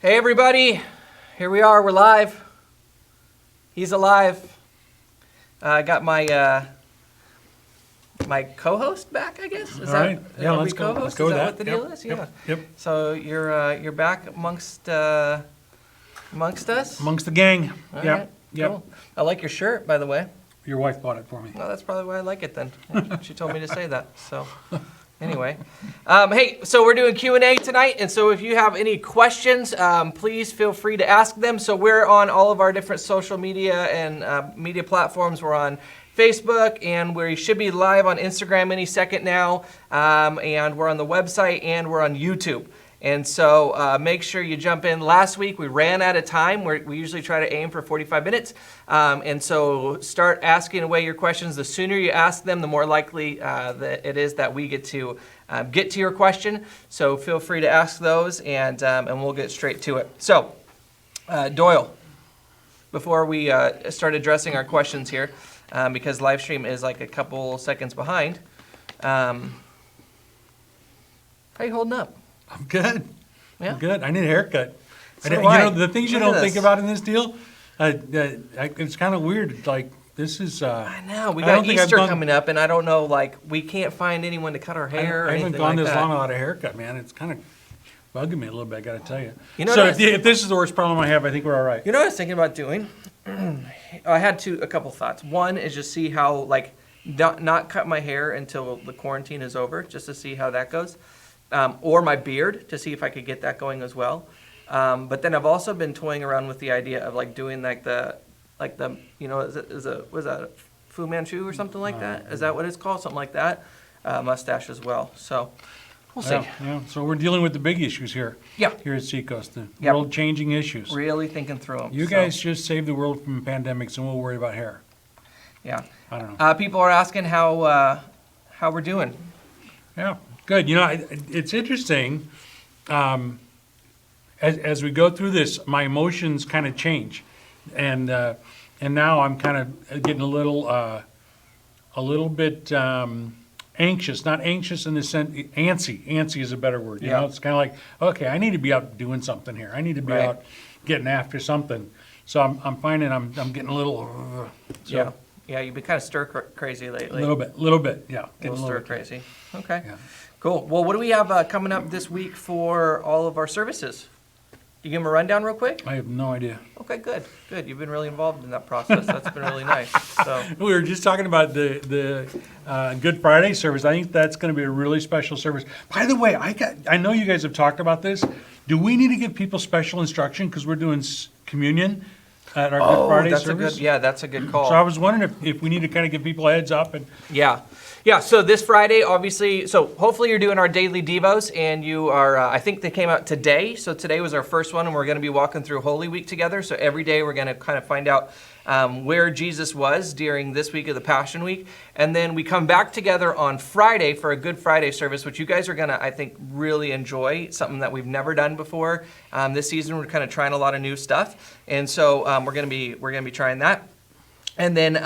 Hey everybody, here we are, we're live. He's alive. I got my my co-host back, I guess. All right. Yeah, let's go. Let's go with that. Is that what the deal is? Yeah. Yep. So you're back amongst us? Amongst the gang. All Yep. right, Yep. cool. I like your shirt, by the way. Your wife bought it for me. Well, that's probably why I like it then. She told me to say that. So anyway, hey, so we're doing Q&A tonight, and so if you have any questions, please feel free to ask them. So we're on all of our different social media and media platforms. We're on Facebook, and we should be live on Instagram any second now, and we're on the website, and we're on YouTube. And so make sure you jump in. Last week we ran out of time. We usually try to aim for 45 minutes. And so start asking away your questions. The sooner you ask them, the more likely that it is that we get to your question. So feel free to ask those, and we'll get straight to it. So Doyle, before we start addressing our questions here, because live stream is like a couple seconds behind, how you holding up? I'm good. Yeah? I'm good. I need a haircut. So do I. The things you Look at don't think this. about in this deal, it's kind of weird. Like, this is... I know. We I don't got think I've Easter gone- coming up, and I don't know, like, we can't find anyone to cut our hair or I haven't anything gone like this that. long without a haircut, man. It's kind of bugging me a little bit, I got to tell you. You know So what if this is the worst problem I have, I think we're all right. You know what I was thinking about doing? I had a couple thoughts. One is just see how, like, not cut my hair until the quarantine is over, just to see how that goes. Or my beard, to see if I could get that going as well. But then I've also been toying around with the idea of like doing was that Fu Manchu or something like that? Is that what it's called? Something like that? Mustache as well. So we'll see. Yeah. So we're dealing with the big issues here. Yeah. Here at Seacoast, the Yep. world-changing issues. Really thinking through them. You guys just save the world from pandemics, and we'll worry about hair. Yeah. I don't know. People are asking how we're doing. Yeah, good. You know, it's interesting. As we go through this, my emotions kind of change, and now I'm kind of getting a little bit anxious. Not anxious in the sense, antsy. Antsy is a better word. You know, it's kind of like, okay, I need to be out doing something here. I need to be Right. out getting after something. So I'm finding I'm getting a little. Yeah. Yeah, you've been kind of stir crazy lately. A little bit, yeah. A Getting little stir bit. crazy. Okay. Yeah. Cool. Well, what do we have coming up this week for all of our services? You give them a rundown real quick? I have no idea. Okay, good. Good. You've been really involved in that process. That's been really nice. So, We were just talking about the Good Friday service. I think that's going to be a really special service. By the way, I know you guys have talked about this. Do we need to give people special instruction because we're doing communion at our Good Friday service? that's a good call. So I was wondering if we need to kind of give people a heads up. And Yeah. So this Friday, obviously, so hopefully you're doing our daily Devos, and you are, I think they came out today. So today was our first one, and we're going to be walking through Holy Week together. So every day we're going to kind of find out where Jesus was during this week of the Passion Week. And then we come back together on Friday for a Good Friday service, which you guys are going to, I think, really enjoy. Something that we've never done before. This season, we're kind of trying a lot of new stuff. And so we're going to be trying that. And then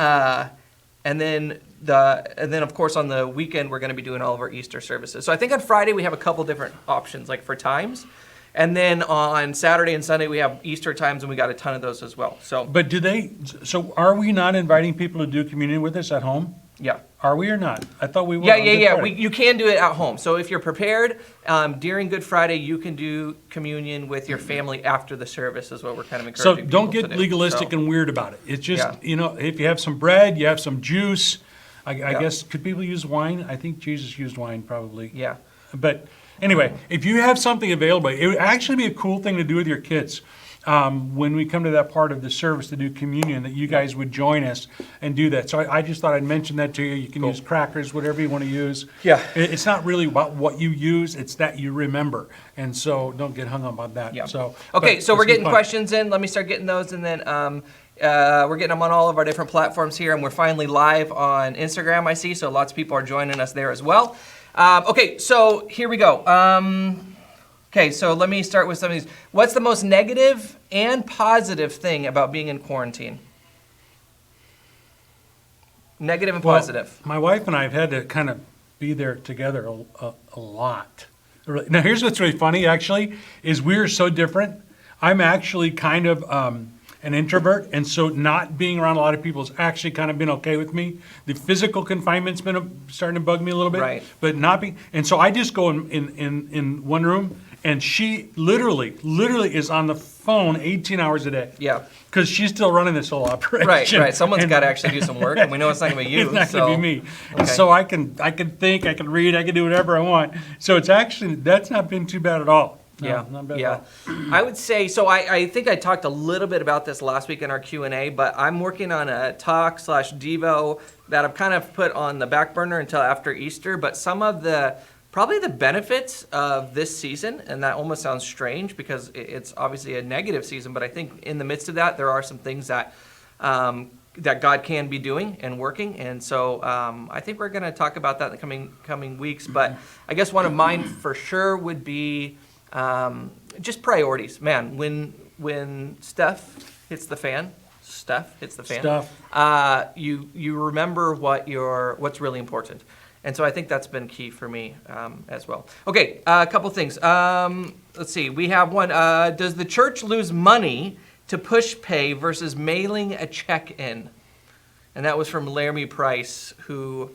of course on the weekend we're going to be doing all of our Easter services. So I think on Friday we have a couple different options like for times, and then on Saturday and Sunday we have Easter times, and we got a ton of those as well. So but so are we not inviting people to do communion with us at home? yeah. Are we or not? I thought we were. Yeah. on Good Friday. You can do it at home. So if you're prepared, during Good Friday, you can do communion with your family after the service is what we're kind of So encouraging don't people get to do. legalistic So, and weird about it. It's just, Yeah. if you have some bread, you have some juice. I Yeah. guess, could people use wine? I think Jesus used wine probably. Yeah. But anyway, if you have something available, it would actually be a cool thing to do with your kids. When we come to that part of the service to do communion, that you guys would join us and do that. So I just thought I'd mention that to you. You can use crackers, whatever you want to use. Yeah. It's not really about what you use, it's that you remember. And so don't get hung up on that. Yeah. So, Okay, but so we're it's getting fun. questions in. Let me start getting those, and then we're getting them on all of our different platforms here, and we're finally live on Instagram, I see, so lots of people are joining us there as well. Okay, so here we go. Okay, so let me start with some of these. What's the most negative and positive thing about being in quarantine? Negative and positive. My wife and I have had to kind of be there together a lot. Now, here's what's really funny, actually, is we're so different. I'm actually kind of an introvert, and so not being around a lot of people has actually kind of been okay with me. The physical confinement's been starting to bug me a little bit, Right. but not being. And so I just go in one room, and she literally is on the phone 18 hours a day. Yeah. Because she's still running this whole operation. Right. Someone's got to actually do some work, and we know it's not going to be you. It's not going to be me. Okay. So I can think, I can read, I can do whatever I want. So it's actually, that's not been too bad at all. No, Yeah, not bad at yeah. all. I would say, so I think I talked a little bit about this last week in our Q&A, but I'm working on a talk/devo that I've kind of put on the back burner until after Easter, but some of probably the benefits of this season, and that almost sounds strange because it's obviously a negative season, but I think in the midst of that, there are some things that that God can be doing and working, and so I think we're going to talk about that in the coming weeks, but I guess one of mine for sure would be just priorities. Man, when stuff hits the fan, you remember what's really important. And so I think that's been key for me as well. Okay, a couple things. Let's see. We have one. Does the church lose money to push pay versus mailing a check in? And that was from Laramie Price, who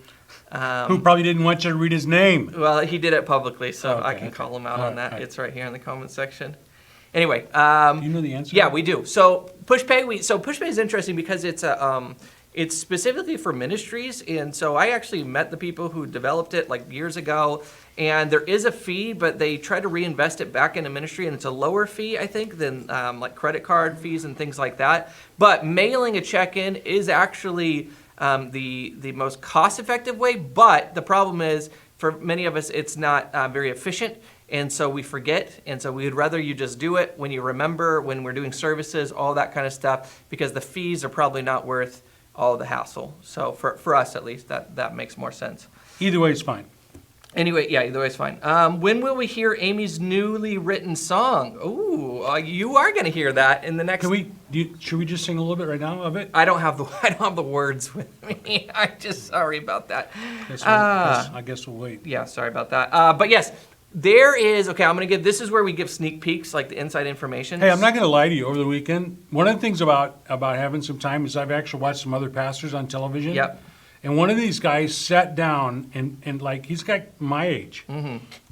probably didn't want you to read his name. well, he did it publicly, so I can call him out on that. It's right here in the comment section. Anyway, Do you know the answer? yeah, we do. So PushPay, PushPay is interesting because it's specifically for ministries, and so I actually met the people who developed it like years ago, and there is a fee, but they try to reinvest it back into ministry, and it's a lower fee, I think, than like credit card fees and things like that. But mailing a check in is actually the most cost-effective way, but the problem is for many of us it's not very efficient, and so we forget, and so we would rather you just do it when you remember, when we're doing services, all that kind of stuff, because the fees are probably not worth all the hassle. So for us at least, that makes more sense. Either way is fine. Anyway, yeah, either way is fine. When will we hear Amy's newly written song? Ooh, you are going to hear that in the next. Should we just sing a little bit right now of it? I don't have the words with me. I'm just sorry about that. I guess we'll wait. Yeah, sorry about that. But yes, there is. Okay, I'm going to give. This is where we give sneak peeks, like the inside information. Hey, I'm not going to lie to you. Over the weekend, one of the things about having some time is I've actually watched some other pastors on television. Yep. And one of these guys sat down and like he's got my age,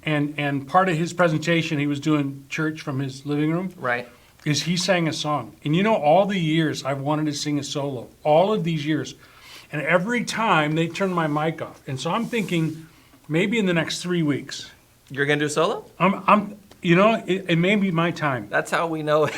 and part of his presentation he was doing church from his living room. Right. Is he sang a song, and you know all the years I've wanted to sing a solo, all of these years, and every time they turn my mic off, and so I'm thinking maybe in the next 3 weeks. You're going to do a solo? It may be my time. That's how we know.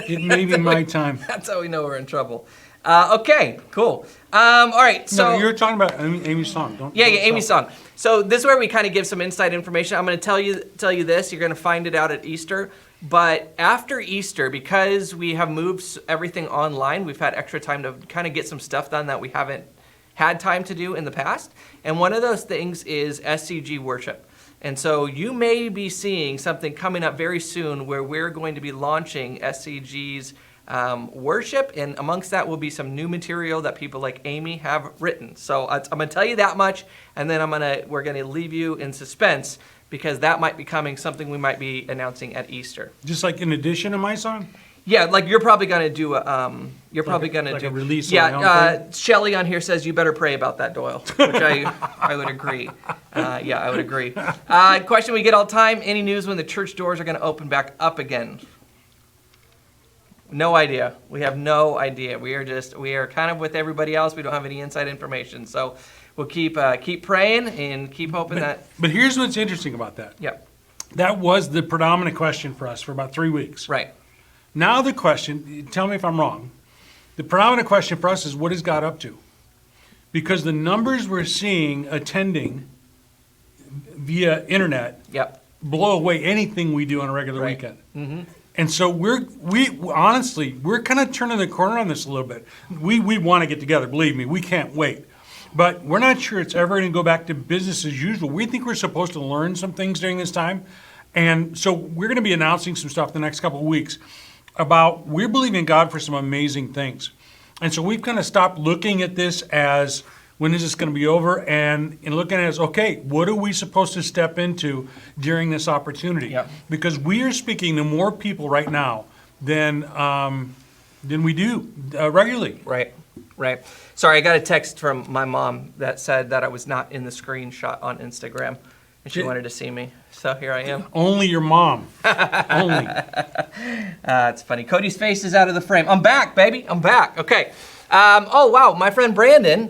It may be my time. That's how we know we're in trouble. Okay, cool. All right, so No, you're talking about Amy's song. Don't Amy's stop. song. So this is where we kind of give some inside information. I'm going to tell you this. You're going to find it out at Easter. But after Easter, because we have moved everything online, we've had extra time to kind of get some stuff done that we haven't had time to do in the past. And one of those things is SCG worship. And so you may be seeing something coming up very soon where we're going to be launching SCG's worship, and amongst that will be some new material that people like Amy have written. So I'm going to tell you that much, and then we're going to leave you in suspense because that might be coming, something we might be announcing at Easter. Just like in addition to my song? Yeah, like you're probably going to do a release. Yeah, Shelly on here says you better pray about that, Doyle, which I would agree. Yeah, I would agree. Question we get all the time: any news when the church doors are going to open back up again? No idea. We have no idea. We are kind of with everybody else. We don't have any inside information, so we'll keep praying and keep hoping that. But here's what's interesting about that. Yeah. That was the predominant question for us for about 3 weeks. Right. Now the question, tell me if I'm wrong, the predominant question for us is what is God up to? Because the numbers we're seeing attending via internet blow away anything we do on a regular weekend. Mm-hmm. And so we honestly, we're kind of turning the corner on this a little bit. We want to get together, believe me, we can't wait. But we're not sure it's ever going to go back to business as usual. We think we're supposed to learn some things during this time. And so we're going to be announcing some stuff the next couple of weeks about we're believing God for some amazing things. And so we've kind of stopped looking at this as when is this going to be over and looking at it as, okay, what are we supposed to step into during this opportunity? Yep. Because we are speaking to more people right now than we do regularly. Right. Sorry, I got a text from my mom that said that I was not in the screenshot on Instagram, and she wanted to see me. So here I am. Only your mom. Only. It's funny. Cody's face is out of the frame. I'm back, baby. I'm back. Okay. Oh, wow. My friend Brandon,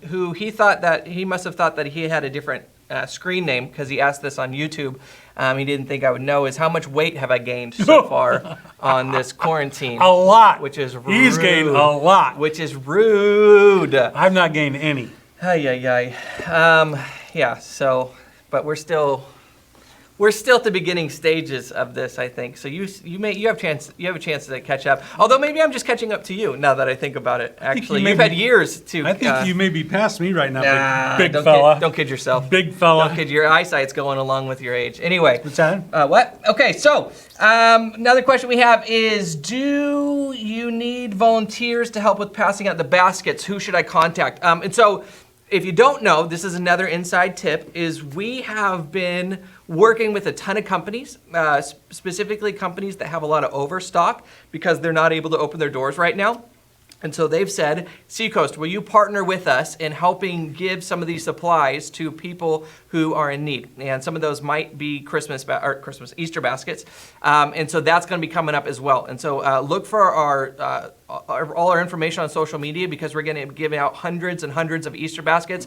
who he must have thought that he had a different screen name because he asked this on YouTube. He didn't think I would know, is how much weight have I gained so far on this quarantine? A lot. Which is rude. He's gained a lot. Which is rude. I've not gained any. Yeah, so, but we're still at the beginning stages of this, I think. So you have a chance to catch up. Although maybe I'm just catching up to you now that I think about it. Actually, you've had years to. I think you may be past me right now, big don't fella. Don't kid yourself. Big fella. Don't kid, your eyesight's going along with your age. Anyway. What's that? What? Okay, so another question we have is, do you need volunteers to help with passing out the baskets? Who should I contact? And so, if you don't know, this is another inside tip, is we have been working with a ton of companies, specifically companies that have a lot of overstock because they're not able to open their doors right now. And so they've said, Seacoast, will you partner with us in helping give some of these supplies to people who are in need? And some of those might be Easter baskets. And so that's going to be coming up as well. And so look for all our information on social media because we're going to be giving out hundreds and hundreds of Easter baskets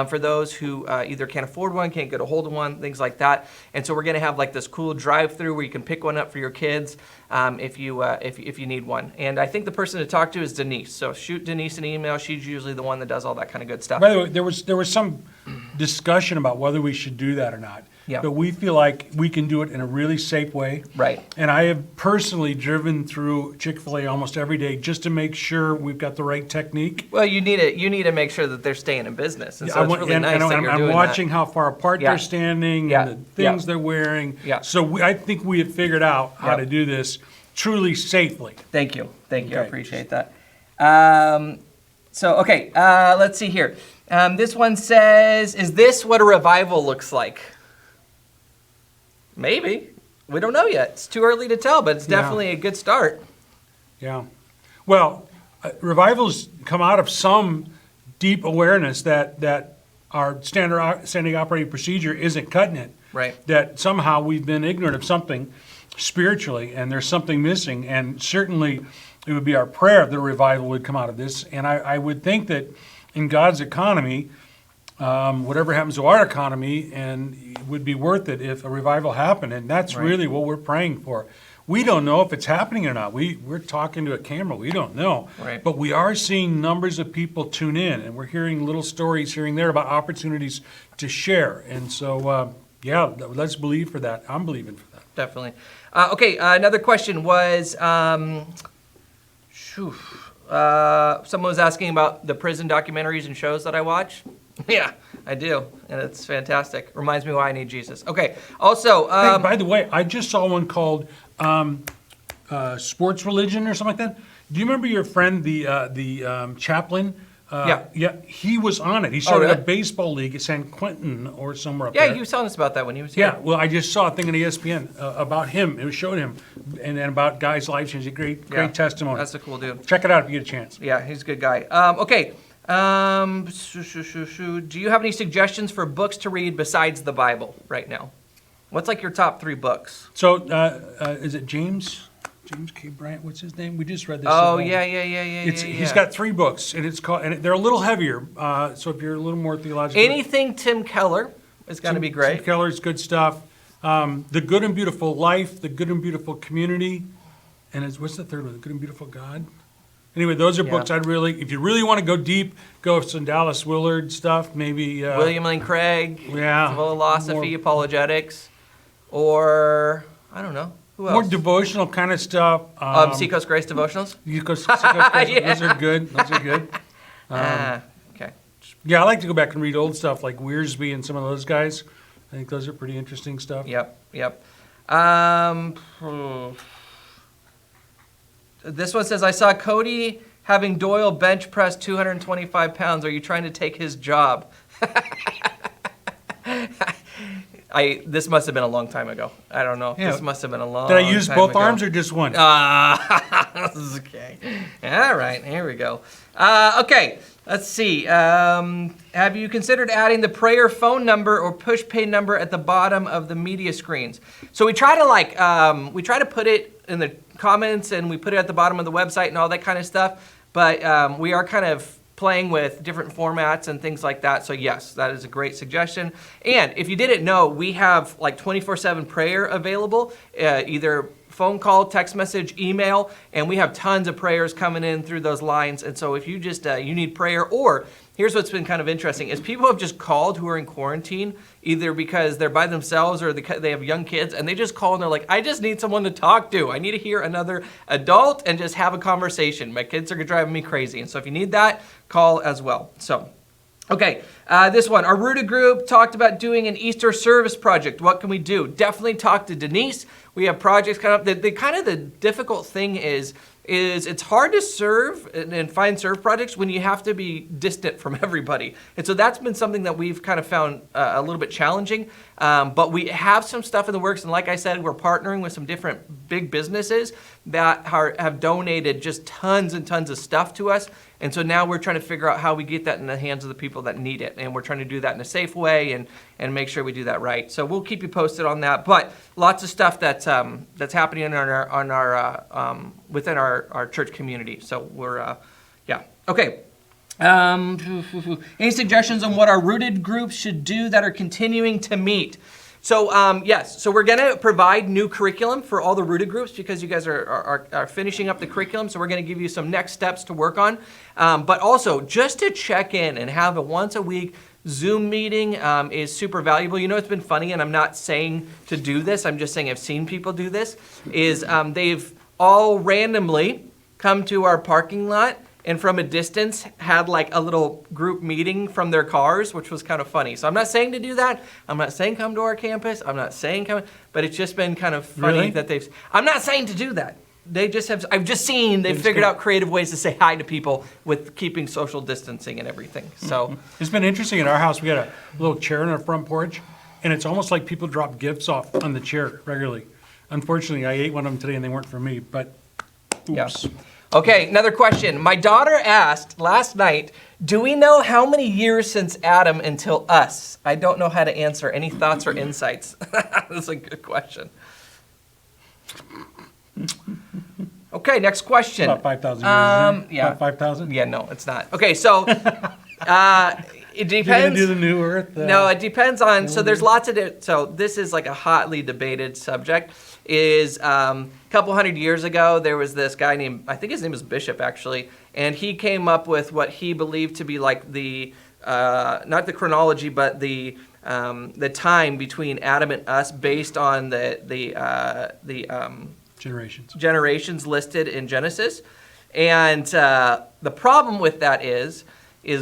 for those who either can't afford one, can't get a hold of one, things like that. And so we're going to have like this cool drive-through where you can pick one up for your kids if you need one. And I think the person to talk to is Denise. So shoot Denise an email. She's usually the one that does all that kind of good stuff. By the way, there was some discussion about whether we should do that or not. Yeah. But we feel like we can do it in a really safe way. Right. And I have personally driven through Chick-fil-A almost every day just to make sure we've got the right technique. Well, you need to make sure that they're staying in business. And so it's really nice that you're doing I'm watching that. how far apart they're standing and the things they're wearing. Yeah. So I think we have figured out how to do this truly safely. Thank you. Okay. I appreciate that. Let's see here. This one says, is this what a revival looks like? Maybe. We don't know yet. It's too early to tell, but it's definitely a good start. Yeah. Well, revivals come out of some deep awareness that our standing operating procedure isn't cutting it. Right. That somehow we've been ignorant of something spiritually and there's something missing. And certainly it would be our prayer that a revival would come out of this. And I would think that in God's economy, whatever happens to our economy, and it would be worth it if a revival happened. And that's really what we're praying for. We don't know if it's happening or not. We're talking to a camera. We don't know. Right. But we are seeing numbers of people tune in, and we're hearing little stories here and there about opportunities to share. And so, let's believe for that. I'm believing for that. Definitely. Another question was, someone was asking about the prison documentaries and shows that I watch. Yeah, I do, and it's fantastic. Reminds me why I need Jesus. Okay, also... hey, by the way, I just saw one called Sports Religion or something like that. Do you remember your friend, the chaplain? Yeah, he was on it. He started a baseball league at San Quentin or somewhere up there. Yeah, he was telling us about that when he was here. Yeah, well, I just saw a thing on ESPN about him. It was showing him and about guys' lives changing. Great testimony. That's a cool dude. Check it out if you get a chance. Yeah, he's a good guy. Do you have any suggestions for books to read besides the Bible right now? What's like your top 3 books? So, is it James K. Bryant? What's his name? We just read this. Oh, yeah. He's got 3 books, and it's called, and they're a little heavier. So if you're a little more theological, anything Tim Keller is going to be great. Tim Keller's good stuff. The Good and Beautiful Life, The Good and Beautiful Community, and what's the third one? The Good and Beautiful God. Anyway, those are books if you really want to go deep, go with some Dallas Willard stuff, maybe. William Lane Craig. Yeah. Philosophy, apologetics, or I don't know. Who else? More devotional kind of stuff. Seacoast Grace devotionals. Seacoast Grace, those are good. Okay. Yeah, I like to go back and read old stuff like Wiersbe and some of those guys. I think those are pretty interesting stuff. Yep. This one says, I saw Cody having Doyle bench press 225 pounds. Are you trying to take his job? This must have been a long time ago. I don't know. Yeah. This must have been a long Did I use time both ago. arms or just one? Okay. All right, here we go. Okay, let's see. Have you considered adding the prayer phone number or push pay number at the bottom of the media screens? So we try to put it in the comments and we put it at the bottom of the website and all that kind of stuff. But we are kind of playing with different formats and things like that. So yes, that is a great suggestion. And if you didn't know, we have like 24/7 prayer available, either phone call, text message, email, and we have tons of prayers coming in through those lines. And so if you just, you need prayer, or here's what's been kind of interesting, is people have just called who are in quarantine, either because they're by themselves or they have young kids, and they just call and they're like, I just need someone to talk to. I need to hear another adult and just have a conversation. My kids are driving me crazy. And so if you need that, call as well. So, okay, this one, our Rooted group talked about doing an Easter service project. What can we do? Definitely talk to Denise. We have projects coming up. The difficult thing is it's hard to serve and find serve projects when you have to be distant from everybody. And so that's been something that we've kind of found a little bit challenging. But we have some stuff in the works. And like I said, we're partnering with some different big businesses that have donated just tons and tons of stuff to us. And so now we're trying to figure out how we get that in the hands of the people that need it. And we're trying to do that in a safe way and make sure we do that right. So we'll keep you posted on that. But lots of stuff that's happening within our church community. So we're, yeah. Okay. Any suggestions on what our Rooted groups should do that are continuing to meet? So yes, so we're going to provide new curriculum for all the Rooted groups because you guys are finishing up the curriculum. So we're going to give you some next steps to work on. But also, just to check in and have a once a week Zoom meeting is super valuable. You know, it's been funny, and I'm not saying to do this. I'm just saying I've seen people do this, is they've all randomly come to our parking lot and from a distance had like a little group meeting from their cars, which was kind of funny. So I'm not saying to do that. I'm not saying come to our campus. I'm not saying come, but it's just been kind of funny Really? that I'm not saying to do that. They just have, I've just seen they've figured out creative ways to say hi to people with keeping social distancing and everything. So It's been interesting. In our house, we got a little chair on our front porch, and it's almost like people drop gifts off on the chair regularly. Unfortunately, I ate one of them today, and they weren't for me, but oops. Yeah. Okay, another question. My daughter asked last night, do we know how many years since Adam until us? I don't know how to answer. Any thoughts or insights? That's a good question. Okay, next question. About 5,000 years, isn't it? Yeah. About 5,000? Yeah, no, it's not. Okay, so it You're depends. going to do the new earth? No, it depends on, so there's lots of, so this is like a hotly debated subject, is a couple hundred years ago, there was this guy named, I think his name was Bishop actually, and he came up with what he believed to be like the, not the chronology, but the time between Adam and us based on the generations listed in Genesis. And the problem with that is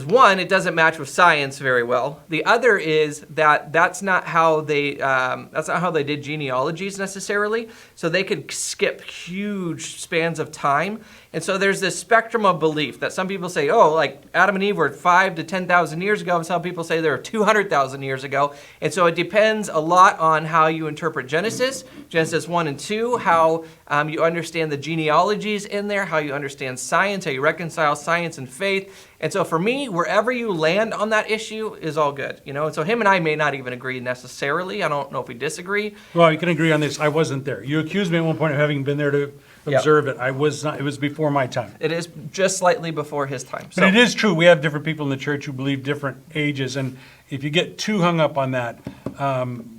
one, it doesn't match with science very well. The other is that that's not how they did genealogies necessarily. So they could skip huge spans of time. And so there's this spectrum of belief that some people say, oh, like Adam and Eve were 5 to 10,000 years ago, and some people say they were 200,000 years ago. And so it depends a lot on how you interpret Genesis 1 and 2, how you understand the genealogies in there, how you understand science, how you reconcile science and faith. And so for me, wherever you land on that issue is all good, you know. And so him and I may not even agree necessarily. I don't know if we disagree. Well, you can agree on this. I wasn't there. You accused me at one point of having been there to observe it. I was not. It was before my time. It is just slightly before his time. But it is true. We have different people in the church who believe different ages, and if you get too hung up on that,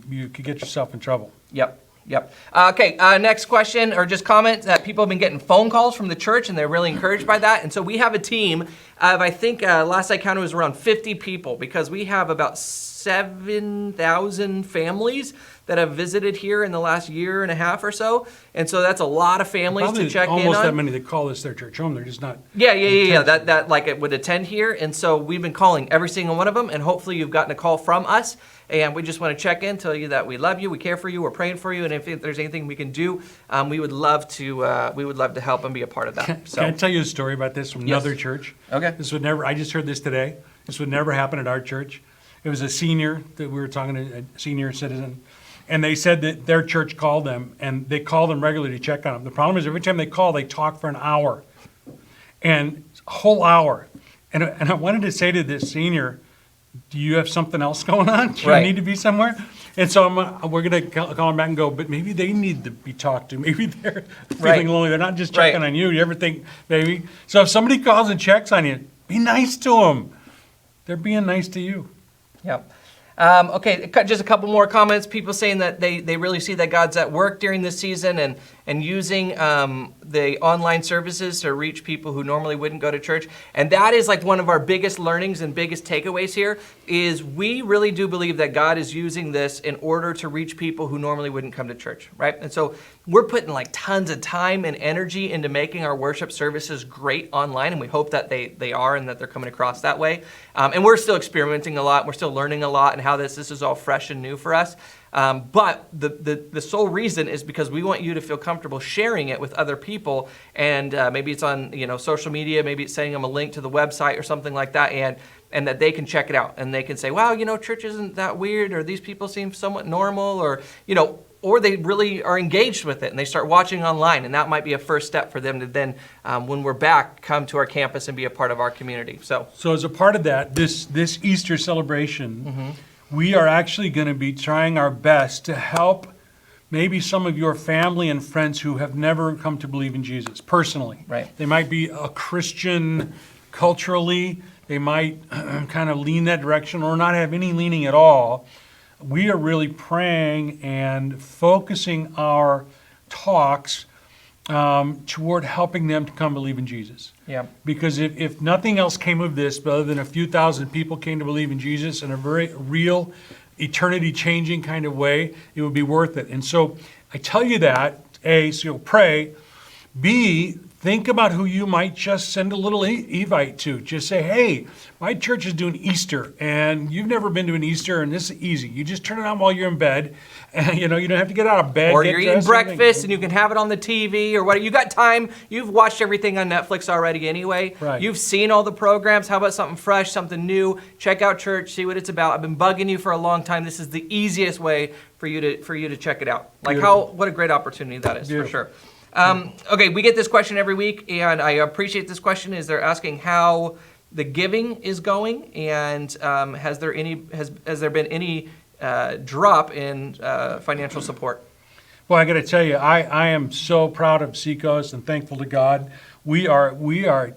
you could get yourself in trouble. Yep. Okay, next question, or just comment that people have been getting phone calls from the church, and they're really encouraged by that. And so we have a team of, I think, last I counted was around 50 people, because we have about 7,000 families that have visited here in the last year and a half or so. And so that's a lot of families Probably to check in on. almost that many that call this their church home. They're just not. Yeah. That like it would attend here. And so we've been calling every single one of them, and hopefully you've gotten a call from us. And we just want to check in, tell you that we love you, we care for you, we're praying for you, and if there's anything we can do, we would love to help and be a part of that. Can I tell you a story about this from another church? Okay. I just heard this today. This would never happen at our church. It was a senior that we were talking to, a senior citizen. And they said that their church called them, and they call them regularly to check on them. The problem is every time they call, they talk for an hour. And a whole hour. And I wanted to say to this senior, do you have something else going on? Do you Right. need to be somewhere? And so we're going to call them back and go, but maybe they need to be talked to. Maybe they're Right. feeling lonely. They're not just checking Right. on you. You ever think, maybe? So if somebody calls and checks on you, be nice to them. They're being nice to you. Yep. Okay, just a couple more comments. People saying that they really see that God's at work during this season and using the online services to reach people who normally wouldn't go to church. And that is like one of our biggest learnings and biggest takeaways here is we really do believe that God is using this in order to reach people who normally wouldn't come to church, right? And so we're putting like tons of time and energy into making our worship services great online, and we hope that they are and that they're coming across that way. And we're still experimenting a lot. We're still learning a lot and how this is all fresh and new for us. But the sole reason is because we want you to feel comfortable sharing it with other people, and maybe it's on social media, maybe it's sending them a link to the website or something like that, and that they can check it out and they can say, wow, church isn't that weird, or these people seem somewhat normal, or they really are engaged with it and they start watching online, and that might be a first step for them to then, when we're back, come to our campus and be a part of our community. So as a part of that, this Easter celebration, we are actually going to be trying our best to help maybe some of your family and friends who have never come to believe in Jesus personally. Right. They might be a Christian culturally. They might kind of lean that direction or not have any leaning at all. We are really praying and focusing our talks toward helping them to come believe in Jesus. yeah, Because if nothing else came of this, but other than a few thousand people came to believe in Jesus in a very real, eternity-changing kind of way, it would be worth it. And so I tell you that, A, so you'll pray. B, think about who you might just send a little Evite to. Just say, hey, my church is doing Easter, and you've never been to an Easter, and this is easy. You just turn it on while you're in bed, and you don't have to get out of bed. or get you're eating dressed, breakfast and you can have it on the TV or what. You got time. You've watched everything on Netflix already anyway. Right. You've seen all the programs. How about something fresh, something new? Check out church, see what it's about. I've been bugging you for a long time. This is the easiest way for you to check it out. Like what a great opportunity that is. Beautiful. For sure. Okay, we get this question every week, and I appreciate this question. Is they're asking how the giving is going, and has there been any drop in financial support? Well, I got to tell you, I am so proud of Seacoast and thankful to God. We are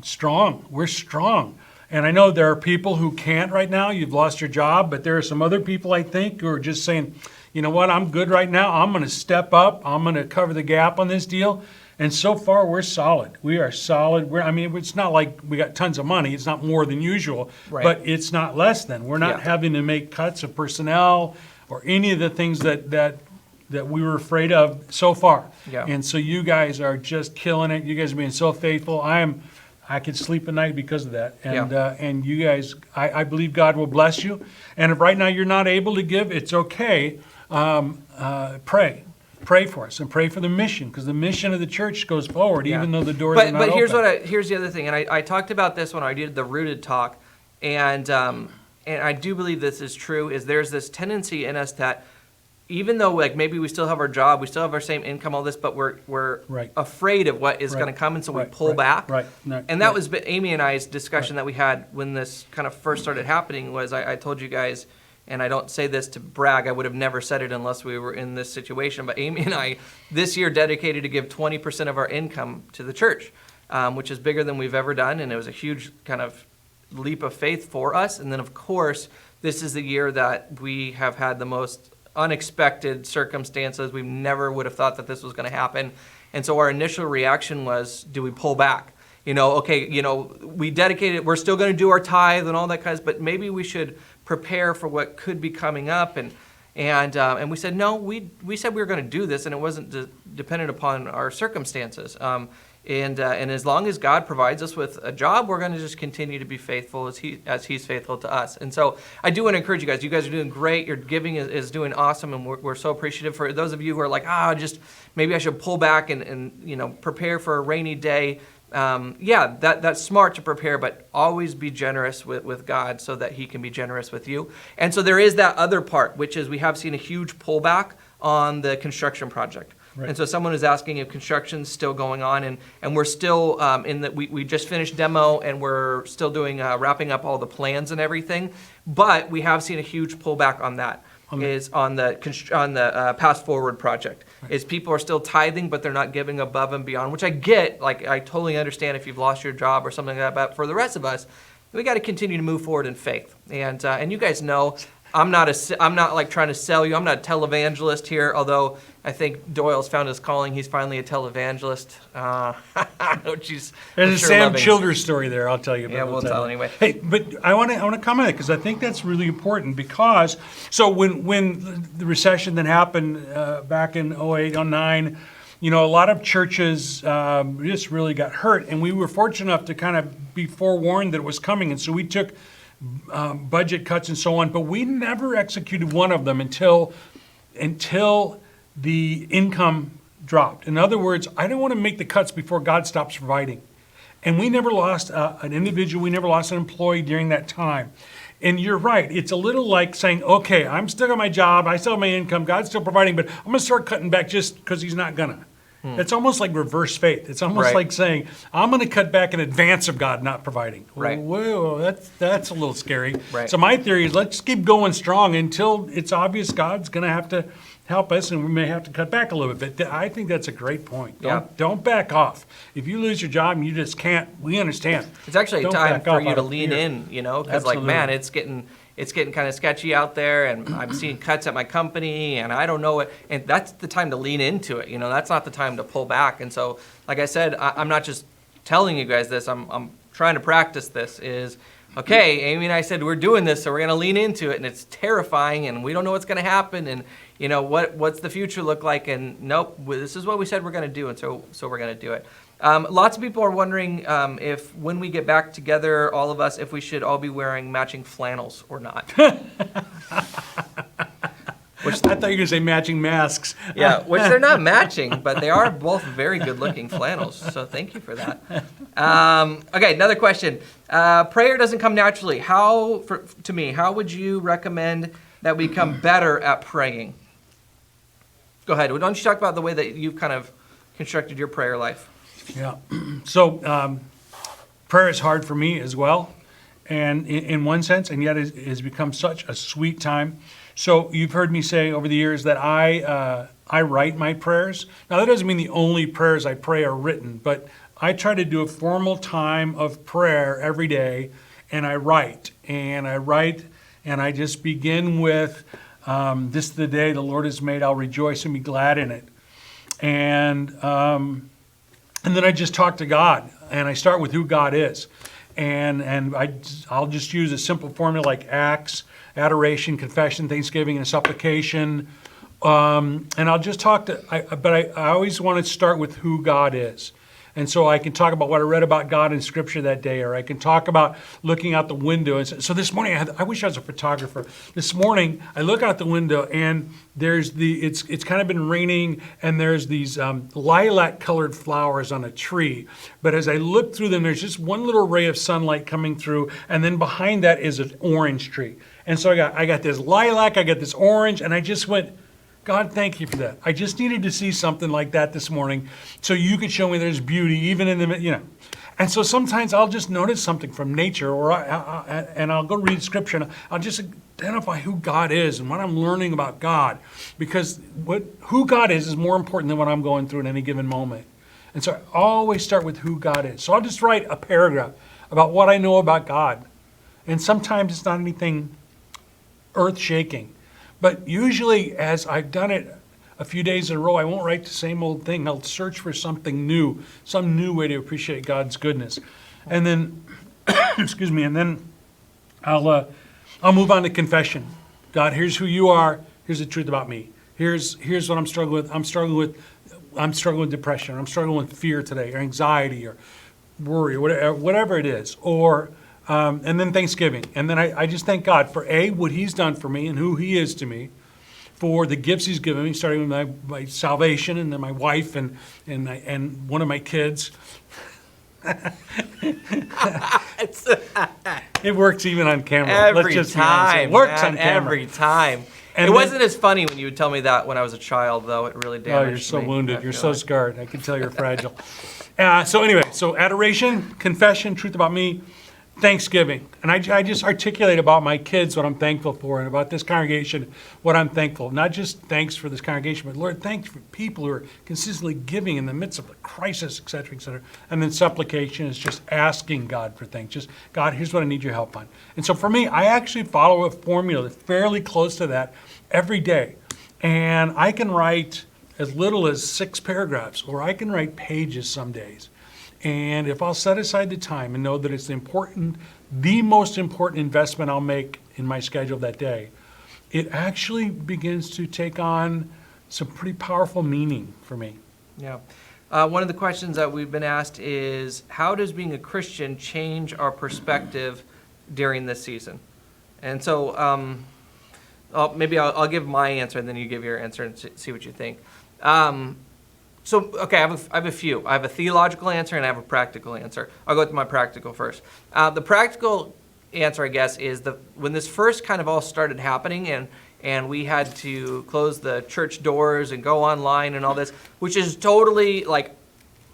strong. We're strong. And I know there are people who can't right now. You've lost your job, but there are some other people, I think, who are just saying, you know what, I'm good right now. I'm going to step up. I'm going to cover the gap on this deal. And so far, we're solid. We are solid. It's not like we got tons of money. It's not more than usual, Right. but it's not less than. We're not having to make cuts of personnel or any of the things that we were afraid of so far. Yeah. And so you guys are just killing it. You guys are being so faithful. I could sleep at night because of that. And and you guys, I believe God will bless you. And if right now you're not able to give, it's okay. Pray for us and pray for the mission, because the mission of the church goes forward, even though the doors are not But here's open. here's the other thing, and I talked about this when I did the Rooted talk, and I do believe this is true. Is there's this tendency in us that even though like maybe we still have our job, we still have our same income, all this, but we're Right. afraid of what is Right. going to come, and so we Right. pull Right. back. Right. No, And that right. was Amy and I's discussion that we had when this kind of first started happening. Was I told you guys. And I don't say this to brag, I would have never said it unless we were in this situation, but Amy and I this year dedicated to give 20% of our income to the church, which is bigger than we've ever done, and it was a huge kind of leap of faith for us. And then of course, this is the year that we have had the most unexpected circumstances. We never would have thought that this was going to happen. And so our initial reaction was, do we pull back? We dedicated, we're still going to do our tithe and all that kind of, but maybe we should prepare for what could be coming up. And we said, no, we said we were going to do this, and it wasn't dependent upon our circumstances. And as long as God provides us with a job, we're going to just continue to be faithful as He's faithful to us. And so I do want to encourage you guys. You guys are doing great. Your giving is doing awesome, and we're so appreciative. For those of you who are like, just maybe I should pull back and prepare for a rainy day. that's smart to prepare, but always be generous with God so that he can be generous with you. And so there is that other part, which is we have seen a huge pullback on the construction project. Right. And so someone is asking if construction's still going on, and we're still we just finished demo, and we're still doing wrapping up all the plans and everything, but we have seen a huge pullback on that. Is on the Pass Forward project. Right. Is people are still tithing, but they're not giving above and beyond, which I get. Like, I totally understand if you've lost your job or something like that. But for the rest of us, we got to continue to move forward in faith. And you guys know, I'm not like trying to sell you. I'm not a televangelist here, although I think Doyle's found his calling. He's finally a televangelist. There's a Sam Childers story there. I'll tell you. Yeah, we'll tell anyway. Hey, but I want to comment because I think that's really important because so when the recession that happened back in 08, 09, a lot of churches just really got hurt, and we were fortunate enough to kind of be forewarned that it was coming, and so we took budget cuts and so on, but we never executed one of them until the income dropped. In other words, I don't want to make the cuts before God stops providing. And we never lost an individual, we never lost an employee during that time. And you're right, it's a little like saying, okay, I'm still on my job, I still have my income, God's still providing, but I'm going to start cutting back just because he's not going to. It's almost like reverse faith. It's almost like saying, I'm going to cut back in advance of God not providing. Right. Whoa, that's a little scary. Right. So my theory is let's keep going strong until it's obvious God's going to have to help us and we may have to cut back a little bit. But I think that's a great point. Don't back off. If you lose your job and you just can't, we understand. It's actually a time for you to lean in, because like, man, it's getting kind of sketchy out there, and I'm seeing cuts at my company, and I don't know it. And that's the time to lean into it. That's not the time to pull back. And so, like I said, I'm not just telling you guys this. I'm trying to practice this. Is okay. Amy and I said we're doing this, so we're going to lean into it, and it's terrifying, and we don't know what's going to happen, and what's the future look like. And nope, this is what we said we're going to do, and so we're going to do it. Lots of people are wondering if when we get back together, all of us, if we should all be wearing matching flannels or not. I thought you were going to say matching masks. Yeah, which they're not matching, but they are both very good-looking flannels, so thank you for that. Okay, another question. Prayer doesn't come naturally. To me, how would you recommend that we become better at praying? Go ahead. Why don't you talk about the way that you've kind of constructed your prayer life? Yeah. So prayer is hard for me as well, and in one sense, and yet it has become such a sweet time. So you've heard me say over the years that I write my prayers. Now that doesn't mean the only prayers I pray are written, but I try to do a formal time of prayer every day, and I write, and I just begin with, this is the day the Lord has made, I'll rejoice and be glad in it. And then I just talk to God, and I start with who God is. And I'll just use a simple formula like acts, adoration, confession, thanksgiving, and supplication. And I'll just talk but I always want to start with who God is. And so I can talk about what I read about God in Scripture that day, or I can talk about looking out the window. And so this morning, I wish I was a photographer. This morning, I look out the window, and it's kind of been raining, and there's these lilac-colored flowers on a tree. But as I look through them, there's just one little ray of sunlight coming through, and then behind that is an orange tree. And so I got this lilac, I got this orange, and I just went, God, thank you for that. I just needed to see something like that this morning so you could show me there's beauty even in the, And so sometimes I'll just notice something from nature, and I'll go read Scripture, and I'll just identify who God is and what I'm learning about God, because who God is more important than what I'm going through at any given moment. And so I always start with who God is. So I'll just write a paragraph about what I know about God. And sometimes it's not anything earth-shaking. But usually, as I've done it a few days in a row, I won't write the same old thing. I'll search for something new, some new way to appreciate God's goodness. And then, excuse me, and then I'll move on to confession. God, here's who you are. Here's the truth about me. Here's what I'm struggling with. I'm struggling with depression. I'm struggling with fear today, or anxiety, or worry, or whatever it is. And then Thanksgiving. And then I just thank God for what He's done for me and who He is to me, for the gifts He's given me, starting with my salvation, and then my wife and one of my kids. It works even on camera. Every Let's just be honest. time, It works man, on camera. every time. And it then- wasn't as funny when you would tell me that when I was a child, though. It really damaged Oh, me. you're so I wounded. You're feel so like. scarred. I can tell you're fragile. So anyway, so adoration, confession, truth about me, Thanksgiving. And I just articulate about my kids what I'm thankful for, and about this congregation what I'm thankful. Not just thanks for this congregation, but Lord, thanks for people who are consistently giving in the midst of a crisis, et cetera, et cetera. And then supplication is just asking God for things. Just, God, here's what I need your help on. And so for me, I actually follow a formula that's fairly close to that every day. And I can write as little as 6 paragraphs, or I can write pages some days. And if I'll set aside the time and know that it's the most important investment I'll make in my schedule that day, it actually begins to take on some pretty powerful meaning for me. Yeah. One of the questions that we've been asked is, how does being a Christian change our perspective during this season? And so maybe I'll give my answer, and then you give your answer and see what you think. Okay, I have a few. I have a theological answer and I have a practical answer. I'll go with my practical first. The practical answer, I guess, is when this first kind of all started happening, and we had to close the church doors and go online and all this, which is totally like,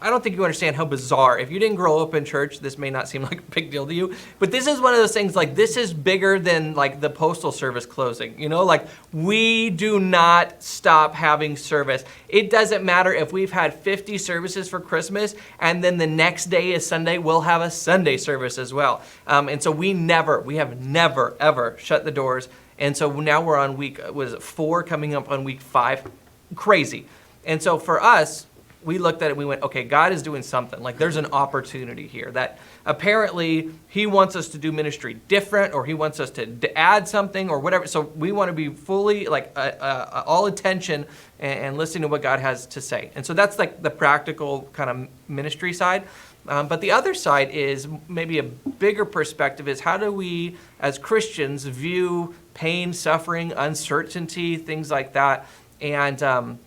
I don't think you understand how bizarre. If you didn't grow up in church, this may not seem like a big deal to you, but this is one of those things, like, this is bigger than like the postal service closing, like we do not stop having service. It doesn't matter if we've had 50 services for Christmas and then the next day is Sunday, we'll have a Sunday service as well. And so we have never, ever shut the doors. And so now we're on week, 4 coming up on week 5? Crazy. And so for us, we looked at it and we went, okay, God is doing something. Like, there's an opportunity here that apparently he wants us to do ministry different, or he wants us to add something or whatever. So we want to be fully like all attention and listening to what God has to say. And so that's like the practical kind of ministry side. But the other side is maybe a bigger perspective, is how do we as Christians view pain, suffering, uncertainty, things like that. And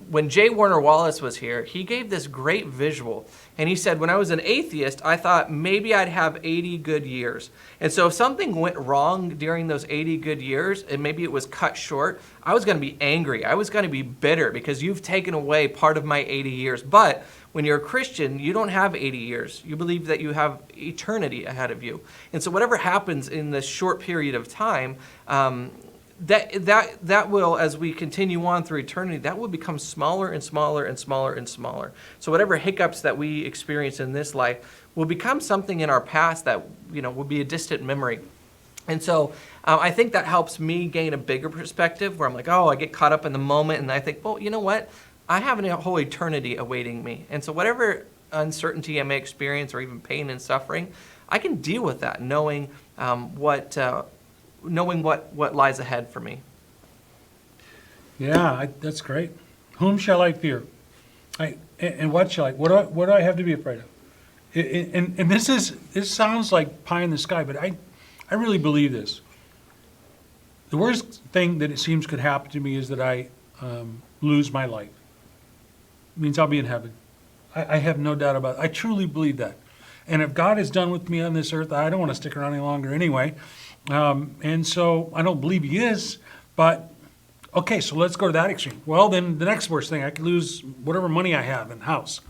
when J. Warner Wallace was here, he gave this great visual. And he said, when I was an atheist, I thought maybe I'd have 80 good years. And so if something went wrong during those 80 good years, and maybe it was cut short, I was going to be angry. I was going to be bitter because you've taken away part of my 80 years. But when you're a Christian, you don't have 80 years. You believe that you have eternity ahead of you. And so whatever happens in this short period of time, that will, as we continue on through eternity, that will become smaller and smaller and smaller and smaller. So whatever hiccups that we experience in this life will become something in our past that will be a distant memory. And so I think that helps me gain a bigger perspective, where I'm like, I get caught up in the moment, and I think, well, you know what? I have a whole eternity awaiting me. And so whatever uncertainty I may experience, or even pain and suffering, I can deal with that, knowing what lies ahead for me. Yeah, that's great. Whom shall I fear? And what shall I? What do I have to be afraid of? And this sounds like pie in the sky, but I really believe this. The worst thing that it seems could happen to me is that I lose my life. It means I'll be in heaven. I have no doubt about it. I truly believe that. And if God is done with me on this earth, I don't want to stick around any longer anyway. And so I don't believe he is, but okay, so let's go to that extreme. Well, then the next worst thing, I could lose whatever money I have in house.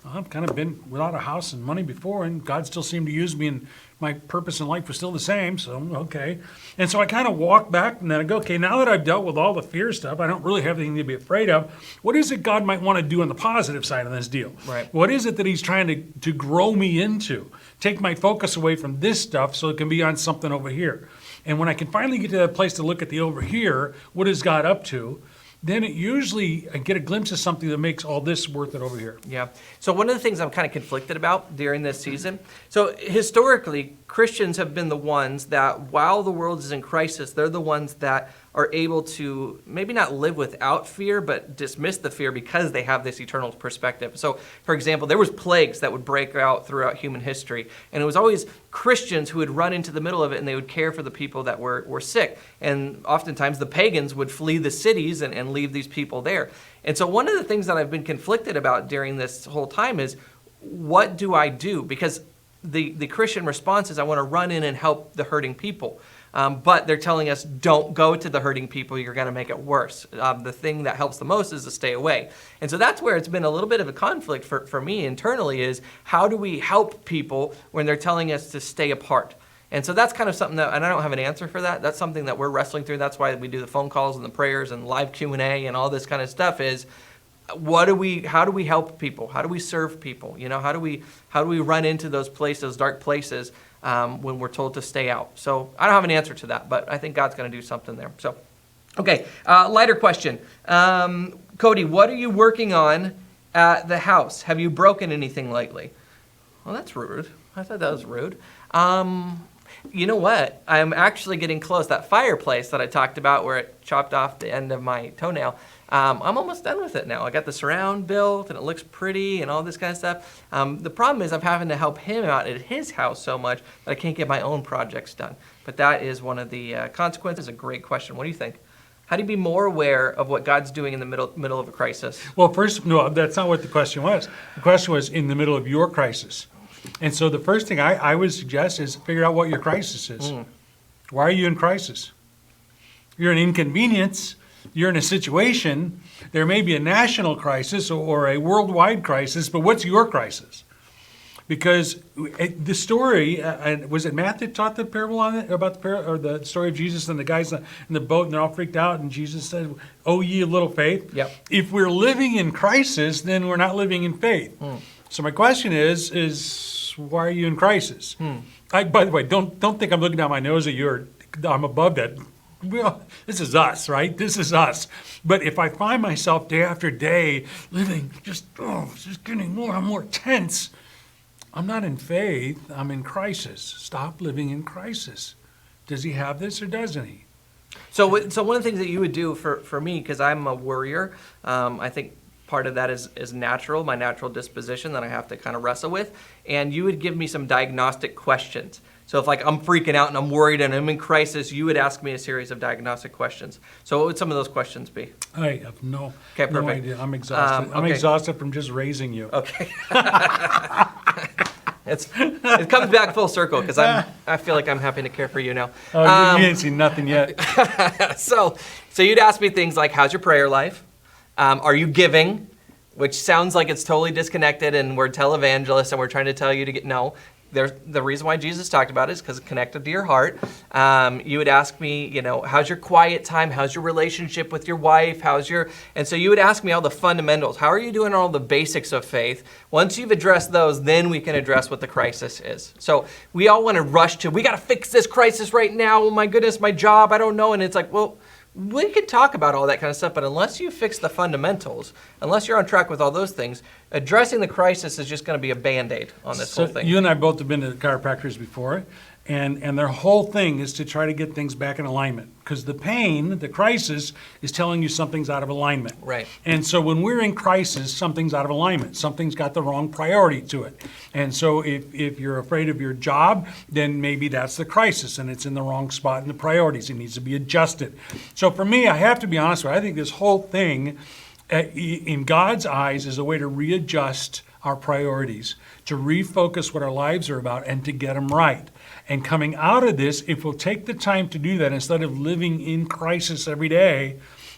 I've kind of been without a house and money before, and God still seemed to use me, and my purpose in life was still the same, so okay. And so I kind of walk back, and then I go, okay, now that I've dealt with all the fear stuff, I don't really have anything to be afraid of. What is it God might want to do on the positive side of this deal? Right. What is it that he's trying to grow me into? Take my focus away from this stuff so it can be on something over here. And when I can finally get to that place to look at the over here, what is God up to? Then it usually, I get a glimpse of something that makes all this worth it over here. Yeah. So one of the things I'm kind of conflicted about during this season, so historically, Christians have been the ones that, while the world is in crisis, they're the ones that are able to maybe not live without fear, but dismiss the fear because they have this eternal perspective. So, for example, there was plagues that would break out throughout human history, and it was always Christians who would run into the middle of it, and they would care for the people that were sick. And oftentimes the pagans would flee the cities and leave these people there. And so one of the things that I've been conflicted about during this whole time is, what do I do? Because the Christian response is I want to run in and help the hurting people. But they're telling us, don't go to the hurting people, you're going to make it worse. The thing that helps the most is to stay away. And so that's where it's been a little bit of a conflict for me internally, is how do we help people when they're telling us to stay apart? And so that's kind of something that, and I don't have an answer for that. That's something that we're wrestling through. That's why we do the phone calls and the prayers and live Q&A and all this kind of stuff is, how do we help people? How do we serve people? How do we run into those places, those dark places, when we're told to stay out? So I don't have an answer to that, but I think God's going to do something there. So, okay, lighter question. Cody, what are you working on at the house? Have you broken anything lately? Well, that's rude. I thought that was rude. You know what? I'm actually getting close. That fireplace that I talked about where it chopped off the end of my toenail, I'm almost done with it now. I got the surround built and it looks pretty and all this kind of stuff. The problem is I'm having to help him out at his house so much that I can't get my own projects done. But that is one of the consequences. A great question. What do you think? How do you be more aware of what God's doing in the middle of a crisis? Well, first, no, that's not what the question was. The question was in the middle of your crisis. And so the first thing I would suggest is figure out what your crisis is. Why are you in crisis? You're an inconvenience. You're in a situation. There may be a national crisis or a worldwide crisis, but what's your crisis? Because the story, was it Matt that taught the parable on it, about the story of Jesus and the guys in the boat, and they're all freaked out, and Jesus said, "Oh, ye of little faith." Yep. If we're living in crisis, then we're not living in faith. So my question is why are you in crisis? By the way, don't think I'm looking down my nose at you. I'm above that. Well, this is us, right? This is us. But if I find myself day after day living just getting more and more tense, I'm not in faith. I'm in crisis. Stop living in crisis. Does he have this or doesn't he? So one of the things that you would do for me, because I'm a worrier, I think part of that is natural, my natural disposition that I have to kind of wrestle with. And you would give me some diagnostic questions. So if like I'm freaking out and I'm worried and I'm in crisis, you would ask me a series of diagnostic questions. So what would some of those questions be? I have no idea. I'm exhausted. Okay. I'm exhausted from just raising you. Okay. It comes back full circle because I feel like I'm happy to care for you now. Oh, you ain't seen nothing yet. So you'd ask me things like, how's your prayer life? Are you giving? Which sounds like it's totally disconnected and we're televangelists and we're trying to tell you to get, no. The reason why Jesus talked about it is because it's connected to your heart. You would ask me, how's your quiet time? How's your relationship with your wife? And so you would ask me all the fundamentals. How are you doing all the basics of faith? Once you've addressed those, then we can address what the crisis is. So we all want to rush to, we got to fix this crisis right now. Oh my goodness, my job, I don't know. And it's like, well, we could talk about all that kind of stuff, but unless you fix the fundamentals, unless you're on track with all those things, addressing the crisis is just going to be a Band-Aid on this whole thing. You and I both have been to chiropractors before, and their whole thing is to try to get things back in alignment. Because the pain, the crisis, is telling you something's out of alignment. Right. And so when we're in crisis, something's out of alignment. Something's got the wrong priority to it. And so if you're afraid of your job, then maybe that's the crisis, and it's in the wrong spot in the priorities. It needs to be adjusted. So for me, I have to be honest with you, I think this whole thing, in God's eyes, is a way to readjust our priorities, to refocus what our lives are about, and to get them right. And coming out of this, if we'll take the time to do that, instead of living in crisis every day,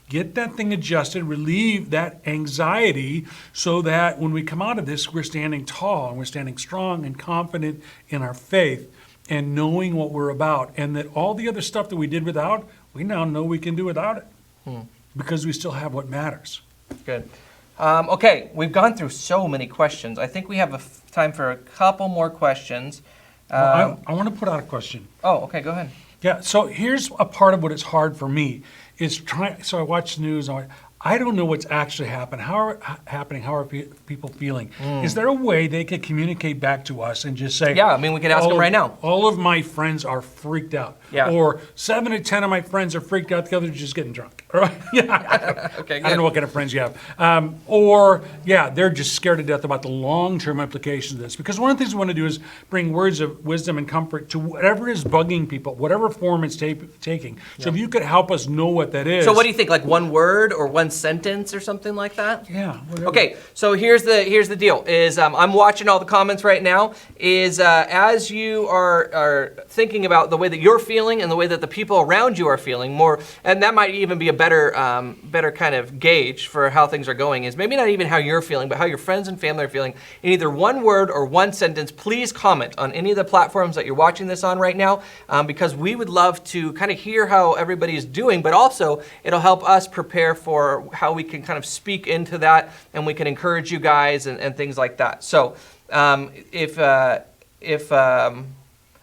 get that thing adjusted, relieve that anxiety, so that when we come out of this, we're standing tall and we're standing strong and confident in our faith and knowing what we're about. And that all the other stuff that we did without, we now know we can do without it because we still have what matters. Good. Okay, we've gone through so many questions. I think we have time for a couple more questions. I want to put out a question. Oh, okay, go ahead. Yeah, so here's a part of what is hard for me. So I watch the news, I don't know what's actually happening. How are people feeling? Is there a way they could communicate back to us and just say, yeah, I mean, we could ask them right now. All of my friends are freaked out. Yeah. Or 7 to 10 of my friends are freaked out, the others are just getting drunk. Right? Yeah. Okay, I don't good. know what kind of friends you have. Or, yeah, they're just scared to death about the long-term implications of this. Because one of the things we want to do is bring words of wisdom and comfort to whatever is bugging people, whatever form it's taking. So if you could help us know what that is. So what do you think, like one word or one sentence or something like that? Yeah. Whatever. Okay, so here's the deal. Is I'm watching all the comments right now. Is as you are thinking about the way that you're feeling and the way that the people around you are feeling more, and that might even be a better kind of gauge for how things are going. Is maybe not even how you're feeling, but how your friends and family are feeling. In either one word or one sentence, please comment on any of the platforms that you're watching this on right now, because we would love to kind of hear how everybody is doing, but also it'll help us prepare for how we can kind of speak into that, and we can encourage you guys and things like that. So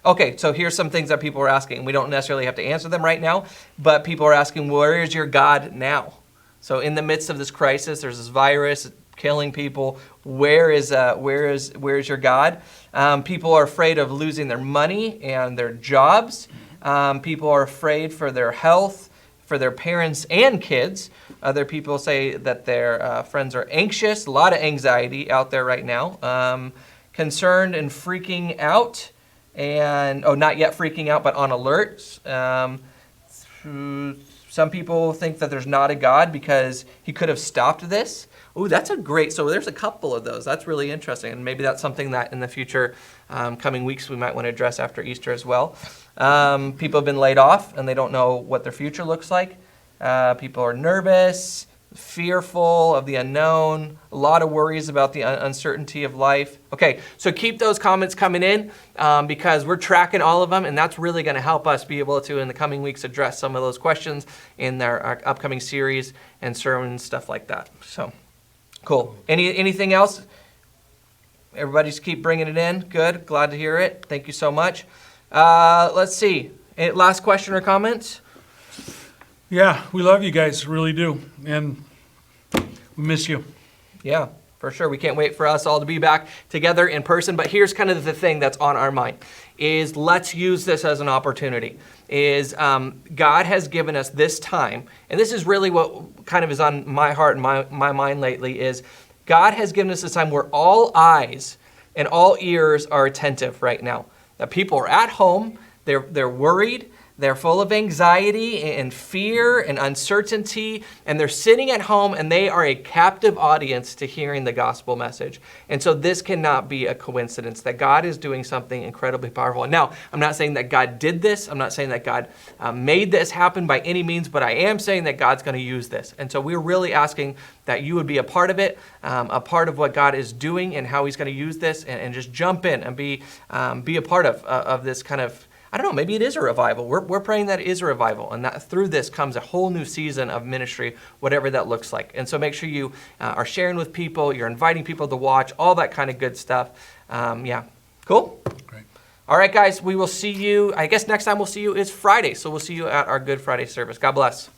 okay, so here's some things that people are asking. We don't necessarily have to answer them right now, but people are asking, where is your God now? So in the midst of this crisis, there's this virus killing people. Where is your God? People are afraid of losing their money and their jobs. People are afraid for their health, for their parents and kids. Other people say that their friends are anxious. A lot of anxiety out there right now. Concerned and freaking out. And, not yet freaking out, but on alert. Some people think that there's not a God because he could have stopped this. Ooh, that's so there's a couple of those. That's really interesting. And maybe that's something that in the future, coming weeks, we might want to address after Easter as well. People have been laid off and they don't know what their future looks like. People are nervous, fearful of the unknown, a lot of worries about the uncertainty of life. Okay, so keep those comments coming in because we're tracking all of them, and that's really going to help us be able to, in the coming weeks, address some of those questions in our upcoming series and sermons, stuff like that. So, cool. Anything else? Everybody just keep bringing it in. Good. Glad to hear it. Thank you so much. Let's see. Any last question or comments? Yeah, we love you guys, really do. And we miss you. Yeah, for sure. We can't wait for us all to be back together in person. But here's kind of the thing that's on our mind is let's use this as an opportunity. God has given us this time. And this is really what kind of is on my heart and my mind lately is God has given us this time where all eyes and all ears are attentive right now. That people are at home. They're worried. They're full of anxiety and fear and uncertainty, and they're sitting at home and they are a captive audience to hearing the gospel message. And so this cannot be a coincidence that God is doing something incredibly powerful. And now, I'm not saying that God did this. I'm not saying that God made this happen by any means, but I am saying that God's going to use this. And so we're really asking that you would be a part of it, a part of what God is doing and how he's going to use this, and just jump in and be a part of this kind of, I don't know, maybe it is a revival. We're praying that it is a revival, and that through this comes a whole new season of ministry, whatever that looks like. And so make sure you are sharing with people, you're inviting people to watch, all that kind of good stuff. Yeah, cool? Great. All right, guys, we will see you, I guess next time we'll see you is Friday, so we'll see you at our Good Friday service. God bless.